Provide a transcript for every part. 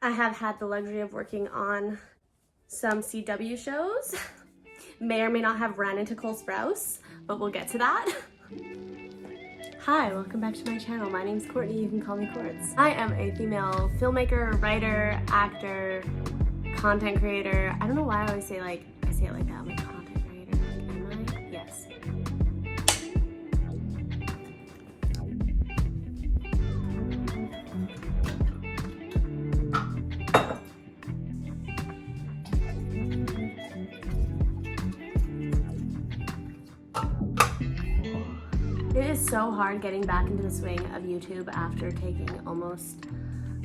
I have had the luxury of working on some CW shows. May or may not have ran into Cole Sprouse, but we'll get to that. Hi, welcome back to my channel. My name's Courtney, you can call me Courts. I am a female filmmaker, writer, actor, content creator. I don't know why I always say it like that. I'm a content creator. Am I? Yes. It is so hard getting back into the swing of YouTube after taking almost,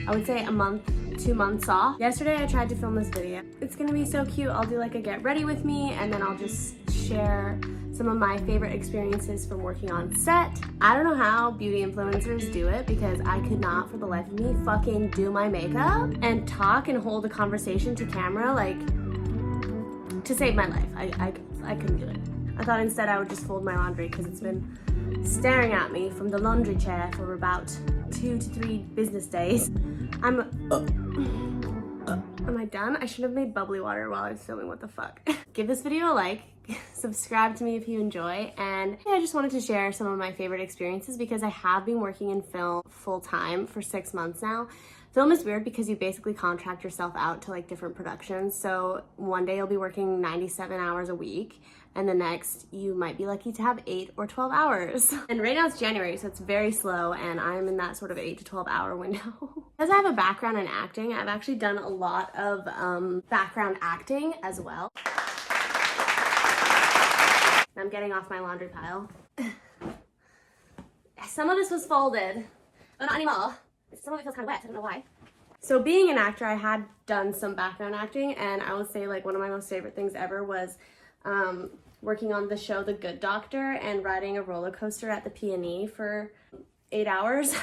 I would say, a month, 2 months off. Yesterday I tried to film this video. It's gonna be so cute. I'll do like a get ready with me and then I'll just share some of my favorite experiences from working on set. I don't know how beauty influencers do it because I could not for the life of me fucking do my makeup and talk and hold a conversation to camera like to save my life. I couldn't do it. I thought instead I would just fold my laundry because it's been staring at me from the laundry chair for about 2 to 3 business days. Am I done? I should have made bubbly water while I was filming, what the fuck. Give this video a like, subscribe to me if you enjoy, and yeah, I just wanted to share some of my favorite experiences because I have been working in film full time for 6 months now. Film is weird because you basically contract yourself out to like different productions. So one day you'll be working 97 hours a week and the next you might be lucky to have 8 or 12 hours. And right now it's January, so it's very slow and I'm in that sort of 8 to 12 hour window. Because I have a background in acting, I've actually done a lot of background acting as well. I'm getting off my laundry pile. Some of this was folded, but not anymore. Some of it feels kind of wet, I don't know why. So being an actor, I had done some background acting, and I would say like one of my most favorite things ever was working on the show The Good Doctor and riding a roller coaster at the P&E for 8 hours.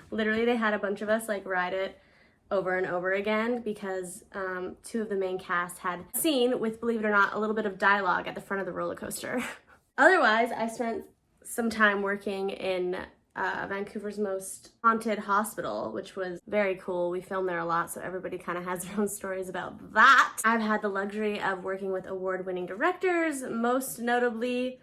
Literally, they had a bunch of us like ride it over and over again because 2 of the main cast had a scene with, believe it or not, a little bit of dialogue at the front of the roller coaster. Otherwise, I spent some time working in Vancouver's most haunted hospital, which was very cool. We filmed there a lot, so everybody kind of has their own stories about that. I've had the luxury of working with award-winning directors, most notably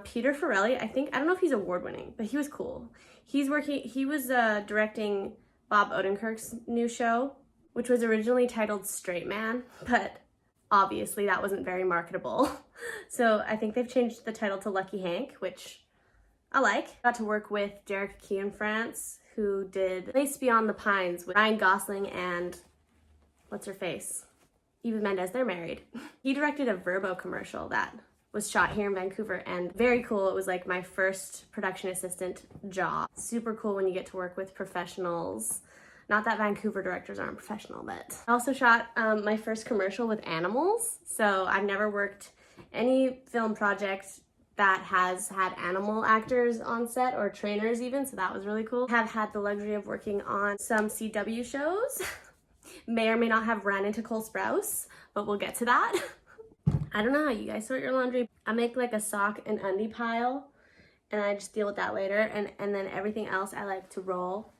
Peter Farrelly. I don't know if he's award-winning, but he was cool. He was directing Bob Odenkirk's new show, which was originally titled Straight Man, but obviously that wasn't very marketable. So I think they've changed the title to Lucky Hank, which I like. Got to work with Derek Cianfrance, who did Place Beyond the Pines with Ryan Gosling and what's her face? Eva Mendes, they're married. He directed a Verbo commercial that was shot here in Vancouver and very cool. It was like my first production assistant job. Super cool when you get to work with professionals. Not that Vancouver directors aren't professional, but I also shot my first commercial with animals. So I've never worked any film project that has had animal actors on set or trainers even, so that was really cool. Have had the luxury of working on some CW shows. May or may not have ran into Cole Sprouse, but we'll get to that. I don't know how you guys sort your laundry. I make like a sock and undie pile and I just deal with that later, and then everything else I like to roll.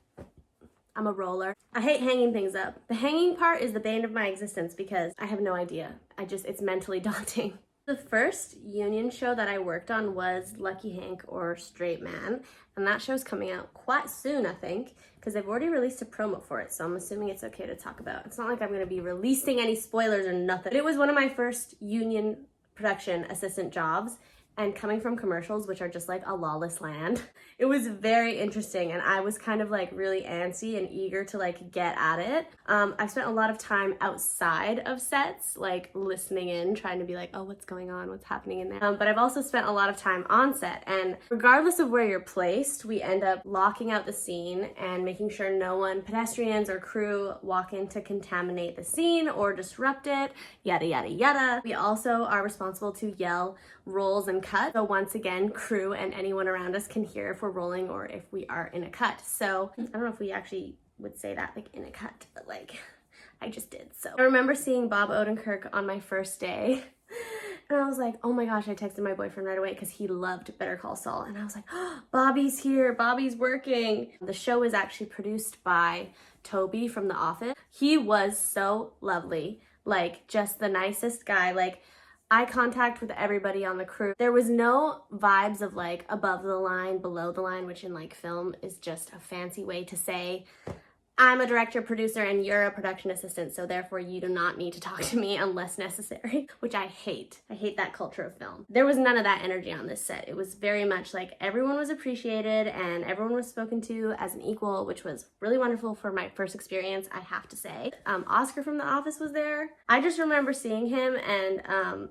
I'm a roller. I hate hanging things up. The hanging part is the bane of my existence because I have no idea. It's mentally daunting. The first union show that I worked on was Lucky Hank or Straight Man, and that show's coming out quite soon, I think, because they've already released a promo for it, so I'm assuming it's okay to talk about. It's not like I'm going to be releasing any spoilers or nothing. But it was one of my first union production assistant jobs, and coming from commercials, which are just like a lawless land, it was very interesting, and I was kind of like really antsy and eager to like get at it. I spent a lot of time outside of sets, like listening in, trying to be like, oh, what's going on, what's happening in there? But I've also spent a lot of time on set, and regardless of where you're placed, we end up locking out the scene and making sure no one, pedestrians or crew, walk in to contaminate the scene or disrupt it, yada, yada, yada. We also are responsible to yell rolls and cut. So once again, crew and anyone around us can hear if we're rolling or if we are in a cut. So I don't know if we actually would say that like in a cut, but like I just did. So I remember seeing Bob Odenkirk on my first day and I was like, oh my gosh, I texted my boyfriend right away because he loved Better Call Saul. And I was like, oh, Bobby's here, Bobby's working. The show is actually produced by Toby from The Office. He was so lovely, like just the nicest guy, like eye contact with everybody on the crew. There was no vibes of like above the line, below the line, which in like film is just a fancy way to say I'm a director, producer, and you're a production assistant, so therefore you do not need to talk to me unless necessary, which I hate. I hate that culture of film. There was none of that energy on this set. It was very much like everyone was appreciated and everyone was spoken to as an equal, which was really wonderful for my first experience, I have to say. Oscar from The Office was there. I just remember seeing him and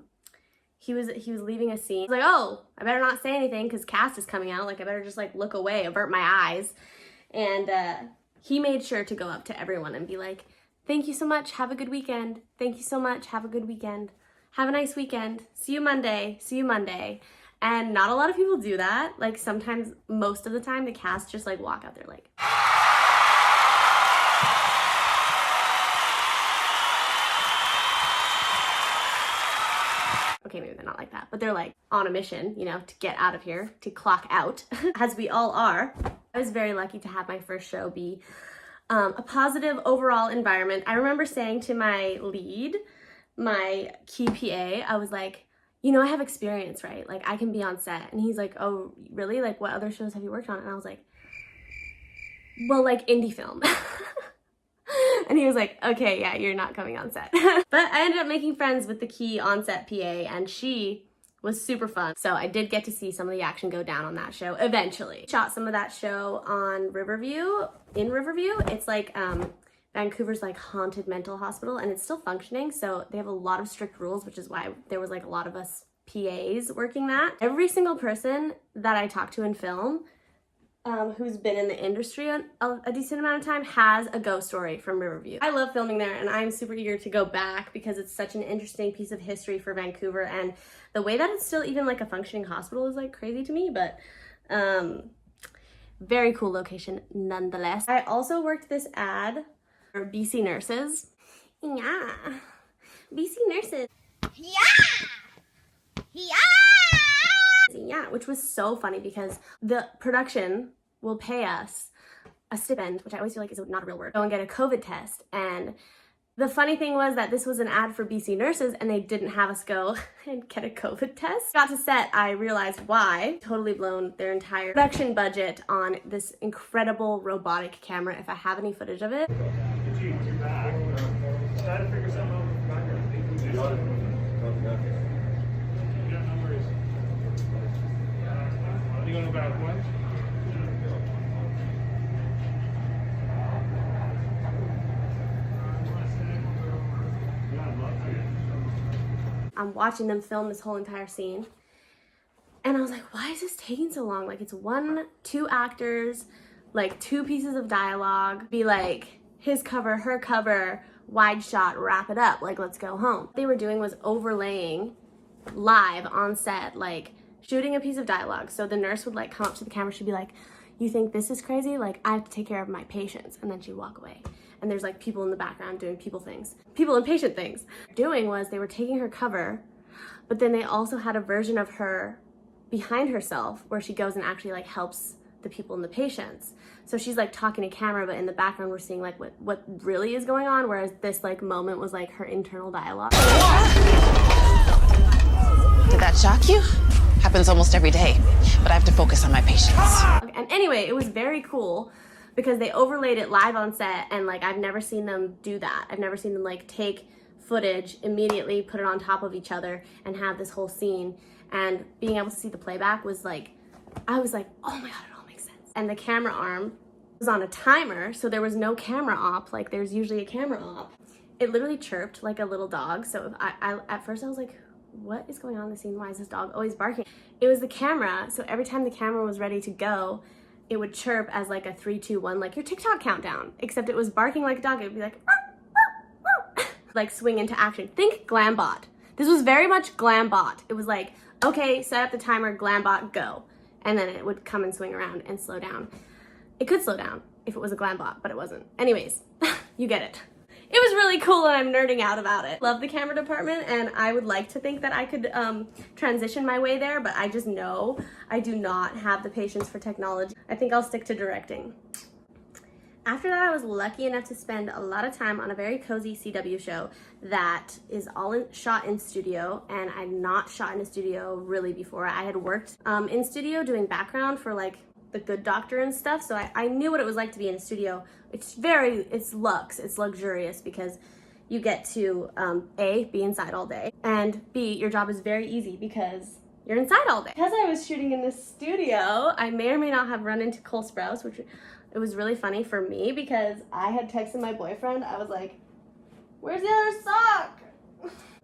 he was leaving a scene. I was like, oh, I better not say anything because cast is coming out. Like I better just like look away, avert my eyes. And he made sure to go up to everyone and be like, thank you so much, have a good weekend. Thank you so much, have a good weekend. Have a nice weekend. See you Monday, see you Monday. And not a lot of people do that. Like sometimes, most of the time, the cast just like walk out there like, okay, maybe they're not like that, but they're like on a mission, you know, to get out of here, to clock out, as we all are. I was very lucky to have my first show be a positive overall environment. I remember saying to my lead, my key PA, I was like, you know, I have experience, right? Like I can be on set. And he's like, oh, really? Like what other shows have you worked on? And I was like, well, like indie film. And he was like, okay, yeah, you're not coming on set. But I ended up making friends with the key on-set PA and she was super fun. So I did get to see some of the action go down on that show eventually. Shot some of that show on Riverview, in Riverview. It's like Vancouver's like haunted mental hospital and it's still functioning. So they have a lot of strict rules, which is why there was like a lot of us PAs working that. Every single person that I talked to in film who's been in the industry a decent amount of time has a ghost story from Riverview. I love filming there and I'm super eager to go back because it's such an interesting piece of history for Vancouver, and the way that it's still even like a functioning hospital is like crazy to me, but very cool location nonetheless. I also worked this ad for BC Nurses. Yeah, BC Nurses. Yeah, which was so funny because the production will pay us a stipend, which I always feel like is not a real word, go and get a COVID test. And the funny thing was that this was an ad for BC Nurses and they didn't have us go and get a COVID test. Got to set, I realized why. Totally blown their entire production budget on this incredible robotic camera, if I have any footage of it. I'm watching them film this whole entire scene and I was like, why is this taking so long? Like it's two actors, like 2 pieces of dialogue, be like his cover, her cover, wide shot, wrap it up, like let's go home. What they were doing was overlaying live on set, like shooting a piece of dialogue. So the nurse would like come up to the camera, she'd be like, you think this is crazy? Like I have to take care of my patients. And then she'd walk away. And there's like people in the background doing people and patient things. Doing was they were taking her cover, but then they also had a version of her behind herself where she goes and actually like helps the people and the patients. So she's like talking to camera, but in the background we're seeing like what really is going on, whereas this like moment was like her internal dialogue. Did that shock you? Happens almost every day, but I have to focus on my patients. And anyway, it was very cool because they overlaid it live on set, and like I've never seen them do that. I've never seen them like take footage, immediately put it on top of each other and have this whole scene. And being able to see the playback was like, I was like, oh my God, it all makes sense. And the camera arm was on a timer, so there was no camera op, like there's usually a camera op. It literally chirped like a little dog. So I at first I was like, what is going on in the scene? Why is this dog always barking? It was the camera, so every time the camera was ready to go, it would chirp as like a 3, 2, 1, like your TikTok countdown, except it was barking like a dog. It would be like, like swing into action. Think Glambot. This was very much Glambot. It was like, okay, set up the timer, Glambot, go. And then it would come and swing around and slow down. It could slow down if it was a Glambot, but it wasn't. Anyways, you get it. It was really cool and I'm nerding out about it. Love the camera department and I would like to think that I could transition my way there, but I just know I do not have the patience for technology. I think I'll stick to directing. After that, I was lucky enough to spend a lot of time on a very cozy CW show that is shot in studio, and I'd not shot in a studio really before. I had worked in studio doing background for like The Good Doctor and stuff, so I knew what it was like to be in a studio. It's luxurious because you get to A, be inside all day, and B, your job is very easy because you're inside all day. Because I was shooting in this studio, I may or may not have run into Cole Sprouse, which it was really funny for me because I had texted my boyfriend. I was like, where's the other sock?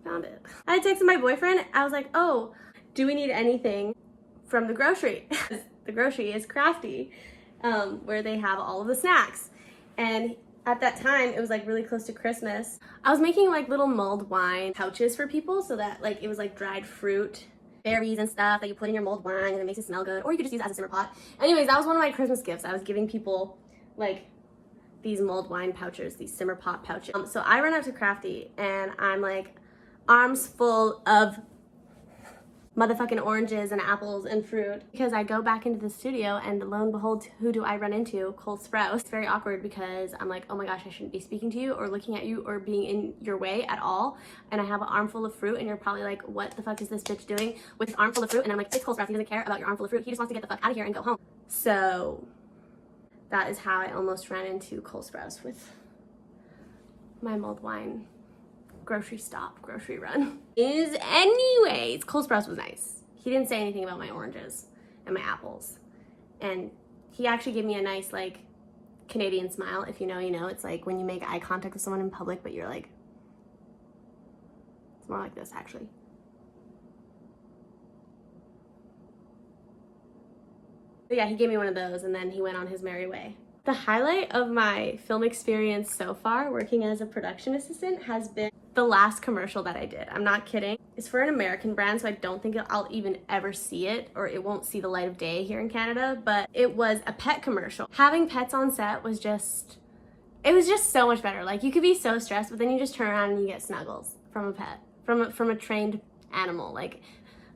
Found it. I had texted my boyfriend. I was like, oh, do we need anything from the grocery? The grocery is Crafty, where they have all of the snacks. And at that time, it was like really close to Christmas. I was making like little mulled wine pouches for people so that like it was like dried fruit, berries and stuff that you put in your mulled wine and it makes it smell good, or you could just use it as a simmer pot. Anyways, that was one of my Christmas gifts. I was giving people like these mulled wine pouches, these simmer pot pouches. So I run out to Crafty and I'm like arms full of motherfucking oranges and apples and fruit because I go back into the studio and lo and behold, who do I run into? Cole Sprouse. It's very awkward because I'm like, oh my gosh, I shouldn't be speaking to you or looking at you or being in your way at all. And I have an armful of fruit and you're probably like, what the fuck is this bitch doing with an armful of fruit? And I'm like, it's Cole Sprouse. He doesn't care about your armful of fruit. He just wants to get the fuck out of here and go home. So that is how I almost ran into Cole Sprouse with my mulled wine grocery run. Anyways, Cole Sprouse was nice. He didn't say anything about my oranges and my apples. And he actually gave me a nice like Canadian smile. If you know, you know. It's like when you make eye contact with someone in public, but you're like, it's more like this actually. But yeah, he gave me one of those and then he went on his merry way. The highlight of my film experience so far, working as a production assistant, has been the last commercial that I did. I'm not kidding. It's for an American brand, so I don't think I'll even ever see it, or it won't see the light of day here in Canada, but it was a pet commercial. Having pets on set was just, it was just so much better. Like, you could be so stressed, but then you just turn around and you get snuggles from a pet, from a trained animal. Like,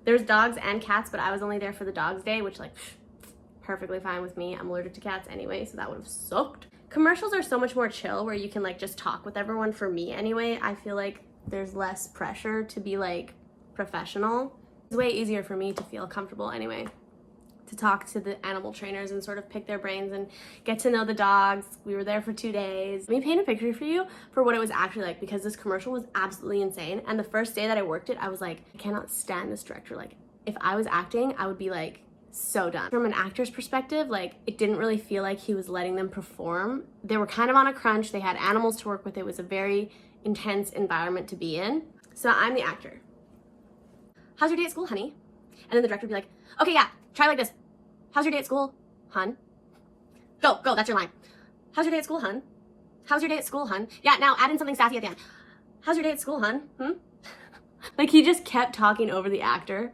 there's dogs and cats, but I was only there for the dog's day, which like, perfectly fine with me. I'm allergic to cats anyway, so that would have sucked. Commercials are so much more chill where you can like just talk with everyone. For me anyway, I feel like there's less pressure to be like professional. It's way easier for me to feel comfortable anyway, to talk to the animal trainers and sort of pick their brains and get to know the dogs. We were there for 2 days. Let me paint a picture for you for what it was actually like, because this commercial was absolutely insane. And the first day that I worked it, I was like, I cannot stand this director. Like, if I was acting, I would be like, so done. From an actor's perspective, like, it didn't really feel like he was letting them perform. They were kind of on a crunch. They had animals to work with. It was a very intense environment to be in. So I'm the actor. How's your day at school, honey? And then the director would be like, okay, yeah, try like this. How's your day at school, hun? Go, that's your line. How's your day at school, hun? How's your day at school, hun? Yeah, now add in something sassy at the end. How's your day at school, hun? Like, he just kept talking over the actor.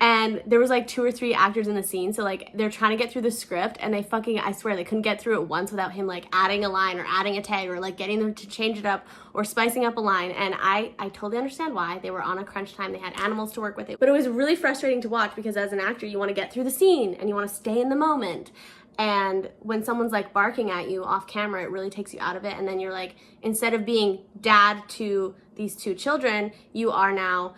And there was like 2 or 3 actors in the scene, so like they're trying to get through the script and I swear they couldn't get through it once without him like adding a line or adding a tag or like getting them to change it up or spicing up a line. And I totally understand why. They were on a crunch time. They had animals to work with it. But it was really frustrating to watch because as an actor, you want to get through the scene and you want to stay in the moment. And when someone's like barking at you off camera, it really takes you out of it. And then you're like, instead of being dad to these 2 children, you are now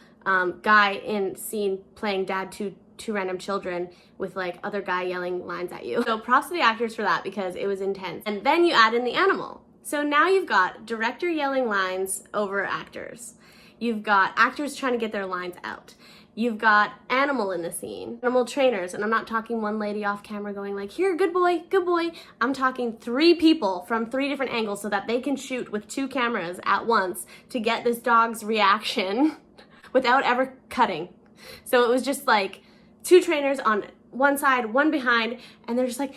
guy in scene playing dad to 2 random children with like other guy yelling lines at you. So props to the actors for that because it was intense. And then you add in the animal. So now you've got director yelling lines over actors. You've got actors trying to get their lines out. You've got animal in the scene, animal trainers, and I'm not talking one lady off camera going like, here, good boy, good boy. I'm talking 3 people from 3 different angles so that they can shoot with 2 cameras at once to get this dog's reaction without ever cutting. So it was just like 2 trainers on one side, 1 behind, and they're just like,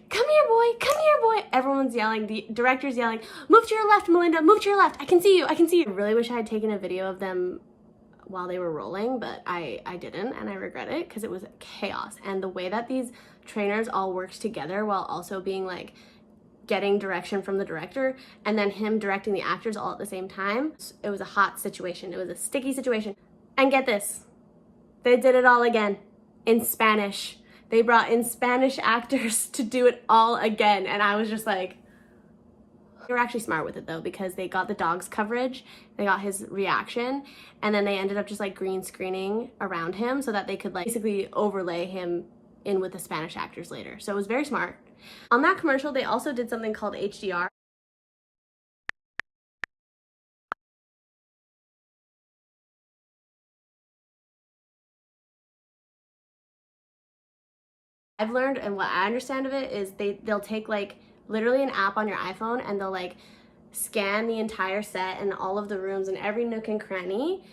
come here, boy, come here, boy. Everyone's yelling, the director's yelling, move to your left, Melinda, move to your left. I can see you, I can see you. I really wish I had taken a video of them while they were rolling, but I didn't, and I regret it because it was chaos. And the way that these trainers all worked together while also being like, getting direction from the director and then him directing the actors all at the same time. It was a hot situation. It was a sticky situation. And get this, they did it all again in Spanish. They brought in Spanish actors to do it all again. And I was just like, They were actually smart with it though, because they got the dog's coverage, they got his reaction, and then they ended up just like green screening around him so that they could like basically overlay him in with the Spanish actors later. So it was very smart. On that commercial, they also did something called HDR. I've learned, and what I understand of it is they'll take like literally an app on your iPhone and they'll like scan the entire set and all of the rooms and every nook and cranny.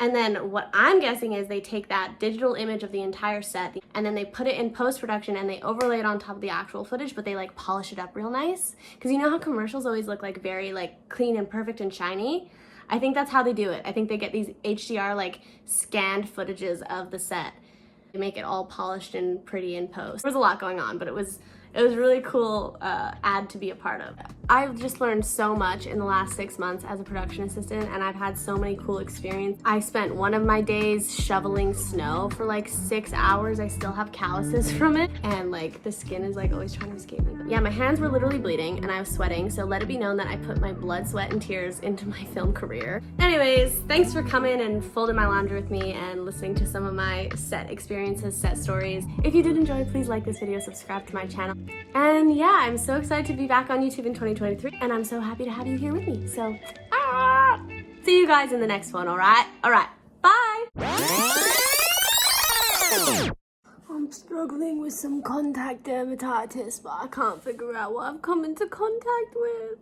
And then what I'm guessing is they take that digital image of the entire set and then they put it in post-production and they overlay it on top of the actual footage, but they like polish it up real nice. Because you know how commercials always look like very like clean and perfect and shiny? I think that's how they do it. I think they get these HDR like scanned footages of the set. They make it all polished and pretty in post. There was a lot going on, but it was really cool ad to be a part of. I've just learned so much in the last 6 months as a production assistant, and I've had so many cool experiences. I spent one of my days shoveling snow for like 6 hours. I still have calluses from it, and like the skin is like always trying to escape me. But yeah, my hands were literally bleeding and I was sweating, so let it be known that I put my blood, sweat, and tears into my film career. Anyways, thanks for coming and folding my laundry with me and listening to some of my set experiences, set stories. If you did enjoy, please like this video, subscribe to my channel. And yeah, I'm so excited to be back on YouTube in 2023, and I'm so happy to have you here with me. So, see you guys in the next one, alright? Alright, bye! I'm struggling with some contact dermatitis, but I can't figure out what I've come into contact with.